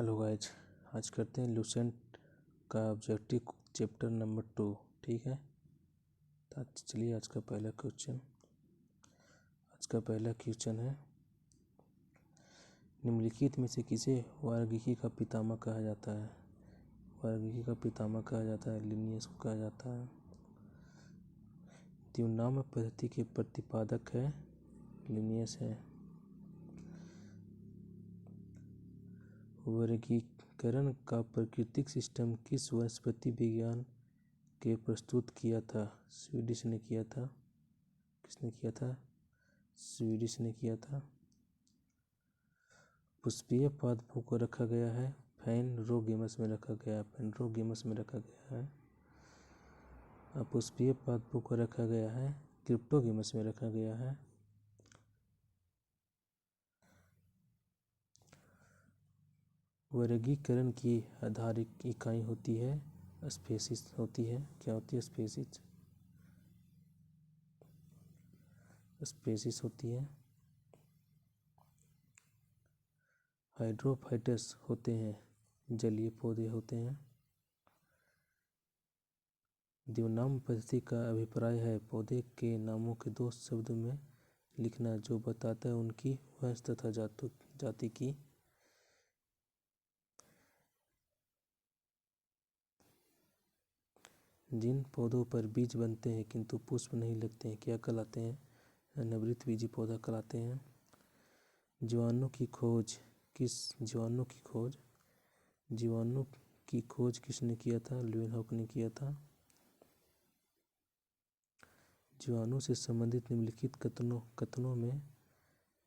Hello guys, आज करते हैं लूसेंट का ऑब्जेक्टिव चैप्टर नंबर 2। ठीक है, तो चलिए आज का पहला क्वेश्चन है, निम्नलिखित में से किसे वार्गिकी का पितामह कहा जाता है? वार्गिकी का पितामह कहा जाता है लिनियस को कहा जाता है। द्विनाम पद्धति के प्रतिपादक है लिनियस है। वर्गीकरण का प्राकृतिक सिस्टम किस वनस्पति विज्ञान के प्रस्तुत किया था? स्वीडिश ने किया था। किसने किया था? स्वीडिश ने किया था। पुष्पीय पादपों को रखा गया है फैनरोगेमस में रखा गया है। अपुष्पीय पादपों को रखा गया है क्रिप्टोगेमस में रखा गया है। वर्गीकरण की आधारिक इकाई होती है स्पीशीज होती है। क्या होती है? स्पीशीज होती है। हाइड्रोफाइटस होते हैं, जलीय पौधे होते हैं। द्विनाम पद्धति का अभिप्राय है पौधे के नामों के दो शब्दों में लिखना जो बताता है उनकी वंश तथा जाति की। जिन पौधों पर बीज बनते हैं किंतु पुष्प नहीं लगते हैं क्या कहलाते हैं? अनावृत बीजी पौधा कहलाते हैं। जीवाणु की खोज किसने किया था? ल्यूवेनहॉक ने किया था। जीवाणु से संबंधित निम्नलिखित कथनों में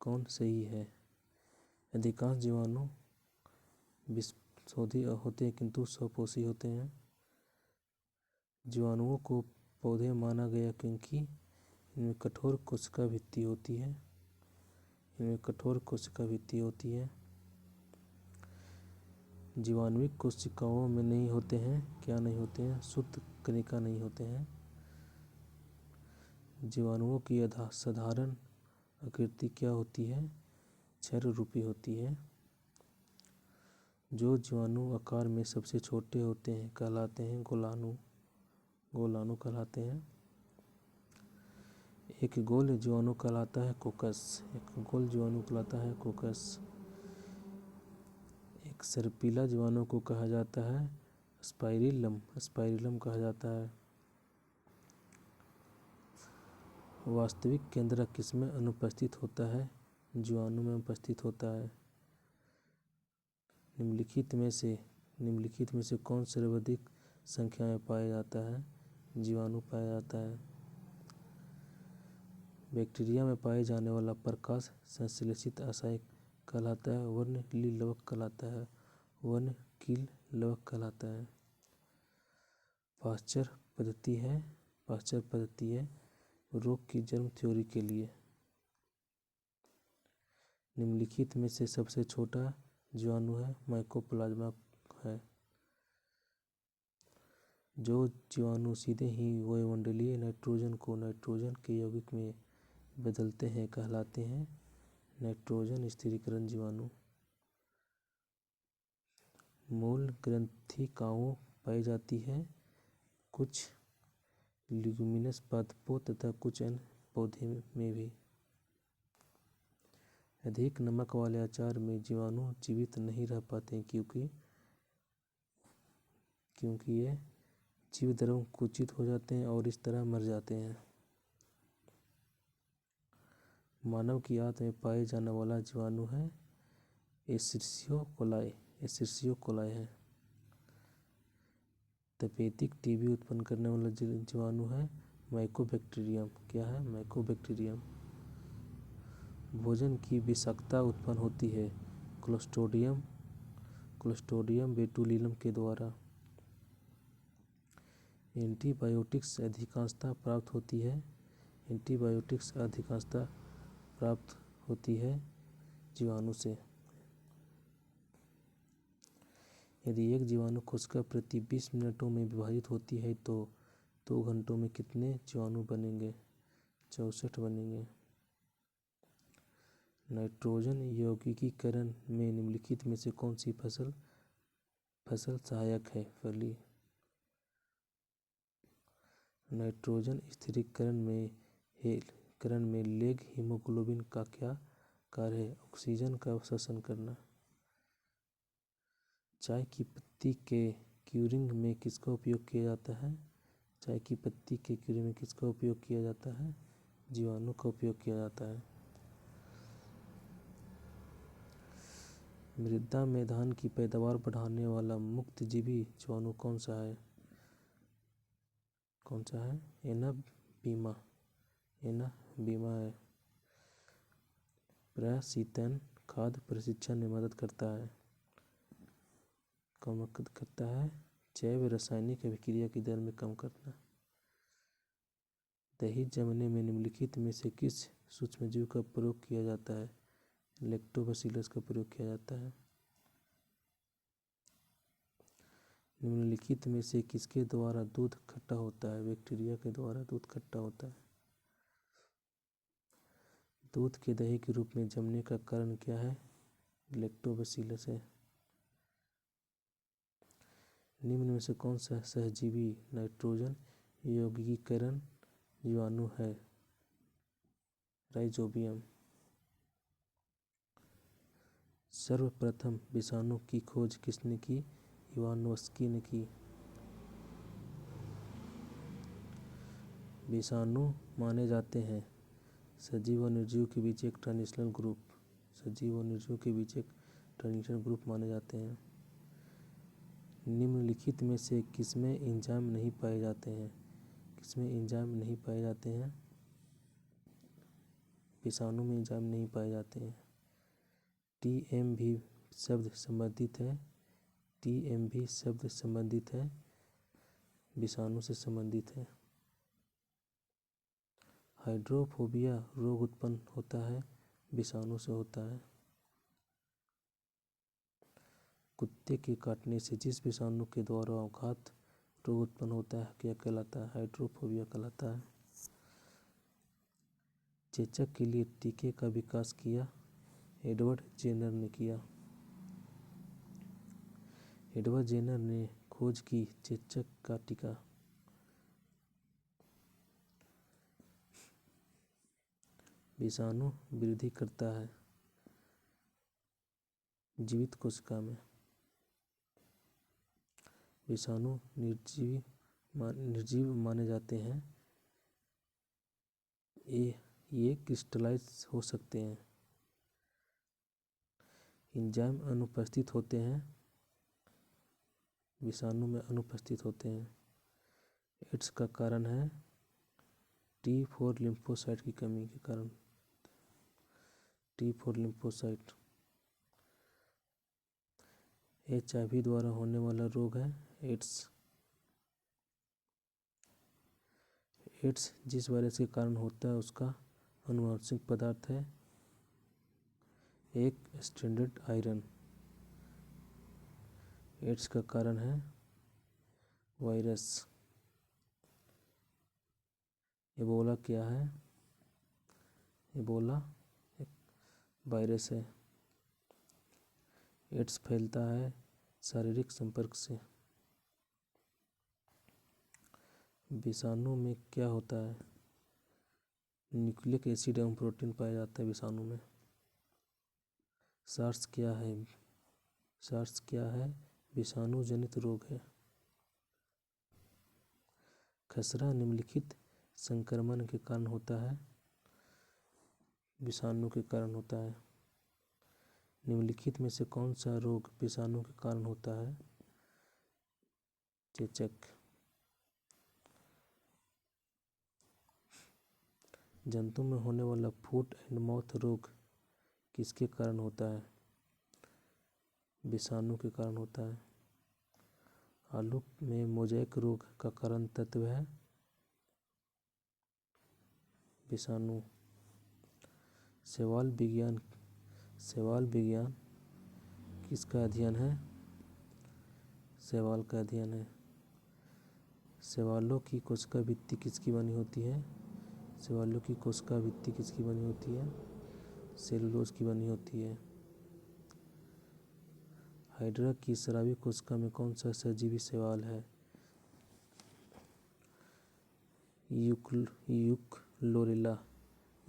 कौन सही है? अधिकांश जीवाणु विषपोषी होते हैं किंतु स्वपोषी होते हैं। जीवाणुओं को पौधे माना गया क्योंकि इनमें कठोर कोशिका भित्ति होती है। जीवाणुविक कोशिकाओं में नहीं होते हैं। क्या नहीं होते हैं? शुद्ध कणिका नहीं होते हैं। जीवाणुओं की साधारण आकृति क्या होती है? क्षर रूपी होती है। जो जीवाणु आकार में सबसे छोटे होते हैं कहलाते हैं गोलाणु कहलाते हैं। एक गोल जीवाणु कहलाता है कोकस। एक सर्पीला जीवाणु को कहा जाता है स्पाइरिलम कहा जाता है। वास्तविक केंद्रक किसमें अनुपस्थित होता है? जीवाणु में उपस्थित होता है। निम्नलिखित में से कौन सर्वाधिक संख्या में पाया जाता है? जीवाणु पाया जाता है। बैक्टीरिया में पाए जाने वाला प्रकाश संश्लेषित आशय कहलाता है वर्णकील लवक कहलाता है। पाश्चर पद्धति है रोग की जर्म थ्योरी के लिए। निम्नलिखित में से सबसे छोटा जीवाणु है माइकोप्लाज्मा है। जो जीवाणु सीधे ही वायुमंडलीय नाइट्रोजन को नाइट्रोजन के यौगिक में बदलते हैं कहलाते हैं नाइट्रोजन स्थिरीकरण जीवाणु। मूल ग्रंथिकाओं पाई जाती है कुछ ल्यूमिनस पादपों तथा कुछ अन्य पौधे में भी। अधिक नमक वाले अचार में जीवाणु जीवित नहीं रह पाते क्योंकि ये जीवद्रव्य कुचित हो जाते हैं और इस तरह मर जाते हैं। मानव की आंत में पाए जाने वाला जीवाणु है एसर्सियो कोलाई है। तपेदिक टीबी उत्पन्न करने वाला जीवाणु है माइकोबैक्टीरियम। क्या है? माइकोबैक्टीरियम। भोजन की विषाक्तता उत्पन्न होती है क्लोस्ट्रीडियम बोटुलिनम के द्वारा। एंटीबायोटिक्स अधिकांशतः प्राप्त होती है जीवाणु से। यदि एक जीवाणु कोशिका प्रति 20 मिनटों में विभाजित होती है तो 2 घंटों में कितने जीवाणु बनेंगे? 64 बनेंगे। नाइट्रोजन यौगिकीकरण में निम्नलिखित में से कौन सी फसल सहायक है? फली। नाइट्रोजन स्थिरीकरण में लेग हीमोग्लोबिन का क्या कार्य है? ऑक्सीजन का अवशोषण करना। चाय की पत्ती के क्यूरिंग में किसका उपयोग किया जाता है? चाय की पत्ती के क्यूरिंग में किसका उपयोग किया जाता है? जीवाणु का उपयोग किया जाता है। मृदा में धान की पैदावार बढ़ाने वाला मुक्तजीवी जीवाणु कौन सा है? एना बीमा है। प्रशीतन खाद्य प्रशिक्षण में मदद करता है। कम करता है जैव रासायनिक अभिक्रिया की दर में कम करना। दही जमने में निम्नलिखित में से किस सूक्ष्मजीव का प्रयोग किया जाता है? लैक्टोबैसिलस का प्रयोग किया जाता है। निम्नलिखित में से किसके द्वारा दूध खट्टा होता है? बैक्टीरिया के द्वारा दूध खट्टा होता है। दूध के दही के रूप में जमने का कारण क्या है? लैक्टोबैसिलस है। निम्न में से कौन सा सहजीवी नाइट्रोजन यौगिकीकरण जीवाणु है? राइजोबियम। सर्वप्रथम विषाणु की खोज किसने की? इवानोव्स्की ने की। विषाणु माने जाते हैं सजीव और निर्जीव के बीच एक ट्रांजिशनल ग्रुप। सजीव और निर्जीव के बीच एक ट्रांजिशनल ग्रुप माने जाते हैं। निम्नलिखित में से किसमें एंजाइम नहीं पाए जाते हैं? किसमें एंजाइम नहीं पाए जाते हैं? विषाणु में एंजाइम नहीं पाए जाते हैं। टीएमवी शब्द संबंधित है। टीएमवी शब्द संबंधित है विषाणु से संबंधित है। हाइड्रोफोबिया रोग उत्पन्न होता है विषाणु से होता है। कुत्ते के काटने से जिस विषाणु के द्वारा आघात रोग उत्पन्न होता है क्या कहलाता है? हाइड्रोफोबिया कहलाता है। चेचक के लिए टीके का विकास किया एडवर्ड जेनर ने किया। एडवर्ड जेनर ने खोज की चेचक का टीका। विषाणु वृद्धि करता है जीवित कोशिका में। विषाणु निर्जीव माने जाते हैं। ये क्रिस्टलाइज हो सकते हैं। एंजाइम अनुपस्थित होते हैं विषाणु में अनुपस्थित होते हैं। एड्स का कारण है T4 लिम्फोसाइट की कमी के कारण। T4 lymphocyte. HIV द्वारा होने वाला रोग है एड्स। एड्स जिस वायरस के कारण होता है उसका अनुवांशिक पदार्थ है एक स्टैंडर्ड आयरन। एड्स का कारण है वायरस। एबोला क्या है? एबोला एक वायरस है। एड्स फैलता है शारीरिक संपर्क से। विषाणु में क्या होता है? न्यूक्लिक एसिड एवं प्रोटीन पाया जाता है विषाणु में। सार्स क्या है? सार्स क्या है? विषाणु जनित रोग है। खसरा निम्नलिखित संक्रमण के कारण होता है विषाणु के कारण होता है। निम्नलिखित में से कौन सा रोग विषाणु के कारण होता है? चेचक। जंतु में होने वाला फुट एंड माउथ रोग किसके कारण होता है? विषाणु के कारण होता है। आलू में मोज़ेक रोग का कारण तत्व है विषाणु। शैवाल विज्ञान किसका अध्ययन है? शैवाल का अध्ययन है। शैवालों की कोशिका भित्ति किसकी बनी होती है? शैवालों की कोशिका भित्ति किसकी बनी होती है? सेलुलोज की बनी होती है। हाइड्रा की स्रावी कोशिका में कौन सा सजीवी शैवाल है?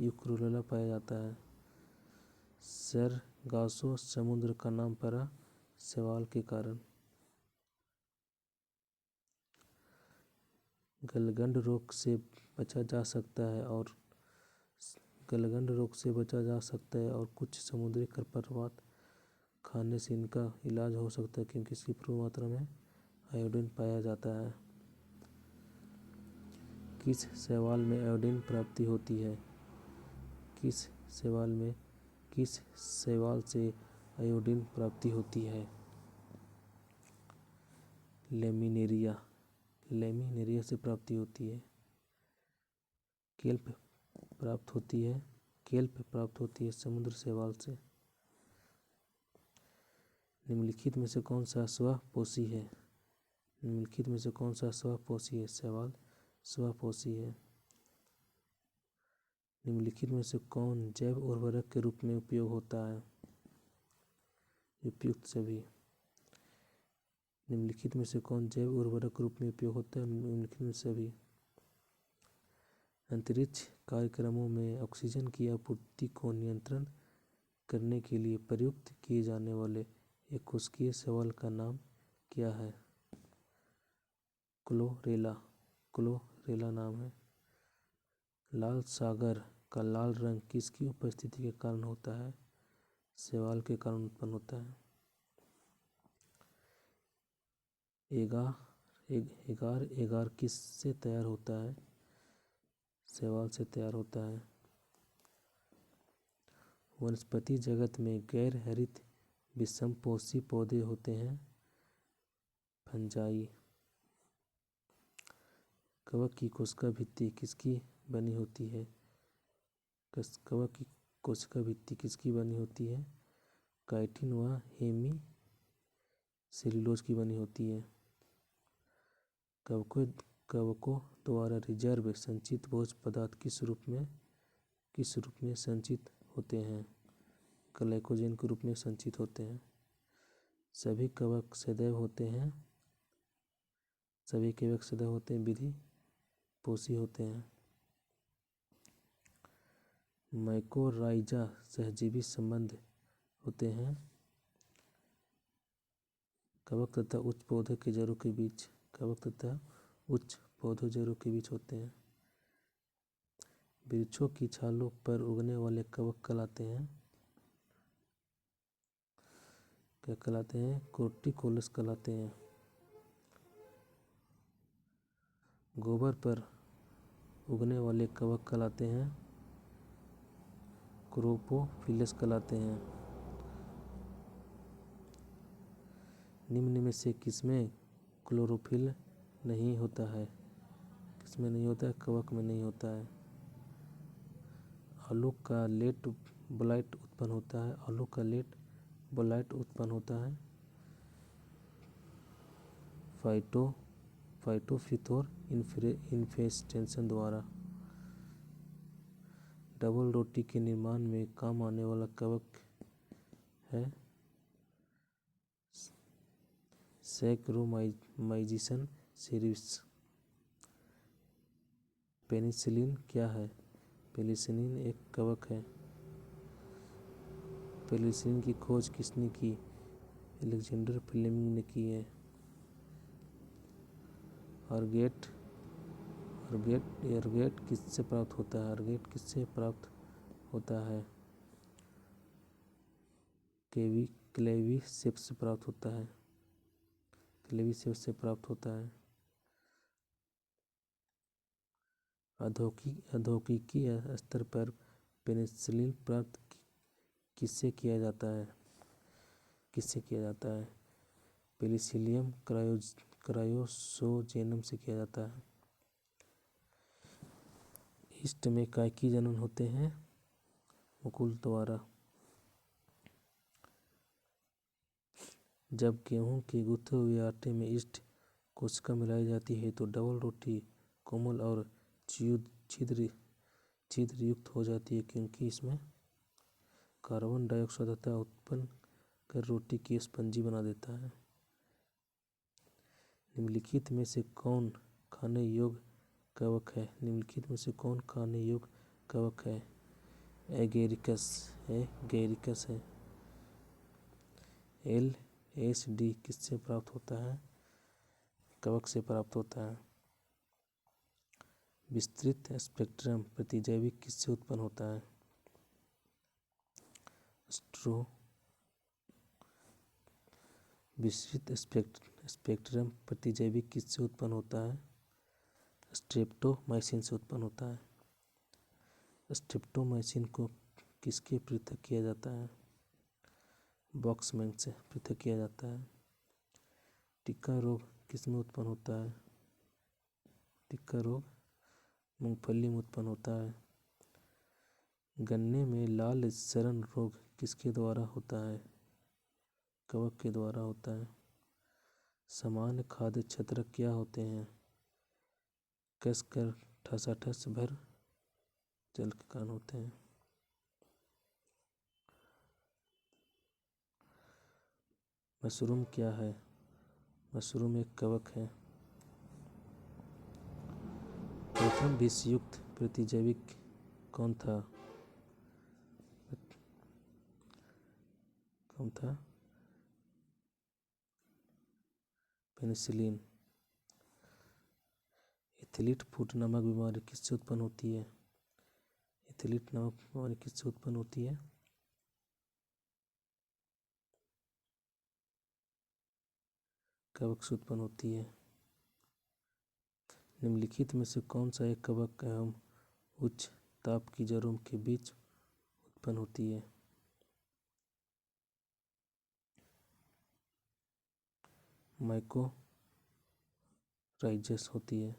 यूक्लोरेला पाया जाता है। सरगासो समुद्र का नाम पड़ा शैवाल के कारण। गलगंड रोग से बचा जा सकता है और कुछ समुद्री खरपतवार खाने से इनका इलाज हो सकता है क्योंकि इसकी प्रचुर मात्रा में आयोडीन पाया जाता है। किस शैवाल में आयोडीन प्राप्ति होती है? किस शैवाल से आयोडीन प्राप्ति होती है? लेमिनेरिया से प्राप्ति होती है। केल्प प्राप्त होती है समुद्र शैवाल से। निम्नलिखित में से कौन सा स्वपोषी है? शैवाल स्वपोषी है। निम्नलिखित में से कौन जैव उर्वरक के रूप में उपयोग होता है? उपयुक्त सभी। निम्नलिखित में से कौन जैव उर्वरक रूप में उपयोग होता है? निम्नलिखित में सभी। अंतरिक्ष कार्यक्रमों में ऑक्सीजन की आपूर्ति को नियंत्रण करने के लिए प्रयुक्त किए जाने वाले एक कोशिकीय शैवाल का नाम क्या है? क्लोरेला नाम है। लाल सागर का लाल रंग किसकी उपस्थिति के कारण होता है? शैवाल के कारण उत्पन्न होता है। एगार किससे तैयार होता है? शैवाल से तैयार होता है। वनस्पति जगत में गैर हरित विषमपोषी पौधे होते हैं। फंजाई। कवक की कोशिका भित्ति किसकी बनी होती है? कवक की कोशिका भित्ति किसकी बनी होती है? काइटिन व हेमी सेल्यूलोज की बनी होती है। कवकों द्वारा रिजर्व संचित भोज्य पदार्थ किस रूप में संचित होते हैं? ग्लाइकोजन के रूप में संचित होते हैं। सभी कवक सदैव होते हैं विधि पोषी होते हैं। माइकोराइजा सहजीवी संबंध होते हैं कवक तथा उच्च पौधों के जड़ों के बीच होते हैं। वृक्षों की छालों पर उगने वाले कवक कहलाते हैं कोर्टिकोलस कहलाते हैं। गोबर पर उगने वाले कवक कहलाते हैं क्रोपोफिलस कहलाते हैं। निम्न में से किसमें क्लोरोफिल नहीं होता है? कवक में नहीं होता है। आलू का लेट ब्लाइट उत्पन्न होता है फाइटोप्थोरा इन्फेस्टेशन द्वारा। डबल रोटी के निर्माण में काम आने वाला कवक है सैकरोमाइजियम सेरेविस। पेनिसिलिन क्या है? पेनिसिलिन एक कवक है। पेनिसिलिन की खोज किसने की? अलेक्जेंडर फ्लेमिंग ने की है। अर्गेट किससे प्राप्त होता है? क्लेविसेप्स से प्राप्त होता है। औद्योगिकी स्तर पर पेनिसिलिन प्राप्त किससे किया जाता है? पेनिसिलियम क्रायोसोजेनम से किया जाता है। ईस्ट में कायकी जनन होते हैं मुकुल द्वारा। जब गेहूं के गूथे हुए आटे में ईस्ट कोशिका मिलाई जाती है तो डबल रोटी कोमल और छिद्र युक्त हो जाती है क्योंकि इसमें कार्बन डाइऑक्साइड उत्पन्न कर रोटी की स्पंजी बना देता है। निम्नलिखित में से कौन खाने योग्य कवक है? निम्नलिखित में से कौन खाने योग्य कवक है? एगेरिकस है। LSD किससे प्राप्त होता है? कवक से प्राप्त होता है। विस्तृत स्पेक्ट्रम प्रतिजैविक किससे उत्पन्न होता है? विस्तृत स्पेक्ट्रम प्रतिजैविक किससे उत्पन्न होता है? स्ट्रेप्टोमाइसिन से उत्पन्न होता है। स्ट्रेप्टोमाइसिन को किसके पृथक किया जाता है? बॉक्समैन से पृथक किया जाता है। टिक्का रोग किसमें उत्पन्न होता है? टिक्का रोग मूंगफली में उत्पन्न होता है। गन्ने में लाल सड़न रोग किसके द्वारा होता है? कवक के द्वारा होता है। सामान्य खाद्य छत्रक क्या होते हैं? कसकर ठसाठस भर जल के कारण होते हैं। मशरूम क्या है? मशरूम एक कवक है। प्रथम विषयुक्त प्रतिजैविक कौन था? पेनिसिलिन। एथलीट फुट नामक बीमारी किससे उत्पन्न होती है? एथलीट नामक बीमारी किससे उत्पन्न होती है? कवक से उत्पन्न होती है। निम्नलिखित में से कौन सा एक कवक एवं उच्च ताप की जड़ों के बीच उत्पन्न होती है? माइकोराइजस होती है।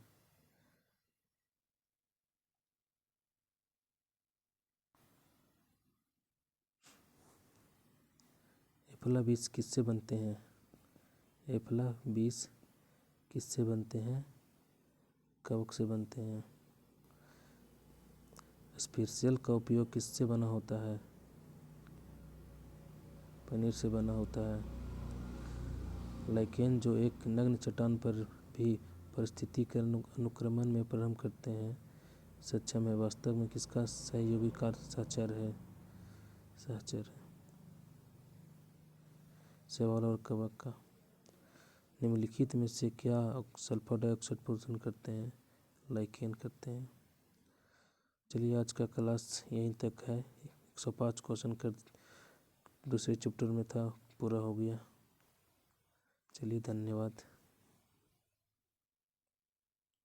एफला बीज किससे बनते हैं? एफला बीज किससे बनते हैं? कवक से बनते हैं। स्पेशल का उपयोग किससे बना होता है? पनीर से बना होता है। लाइकेन जो एक नग्न चट्टान पर भी पारिस्थितिक अनुक्रमण में प्रारंभ करते हैं, सक्षम है। वास्तव में किसका सहयोगी कार्य सहचर है? शैवाल और कवक का। निम्नलिखित में से क्या सल्फर डाइऑक्साइड प्रदूषण करते हैं? लाइकेन करते हैं। चलिए आज का क्लास यहीं तक है। 105 क्वेश्चन कर दूसरे चैप्टर में था, पूरा हो गया। चलिए धन्यवाद।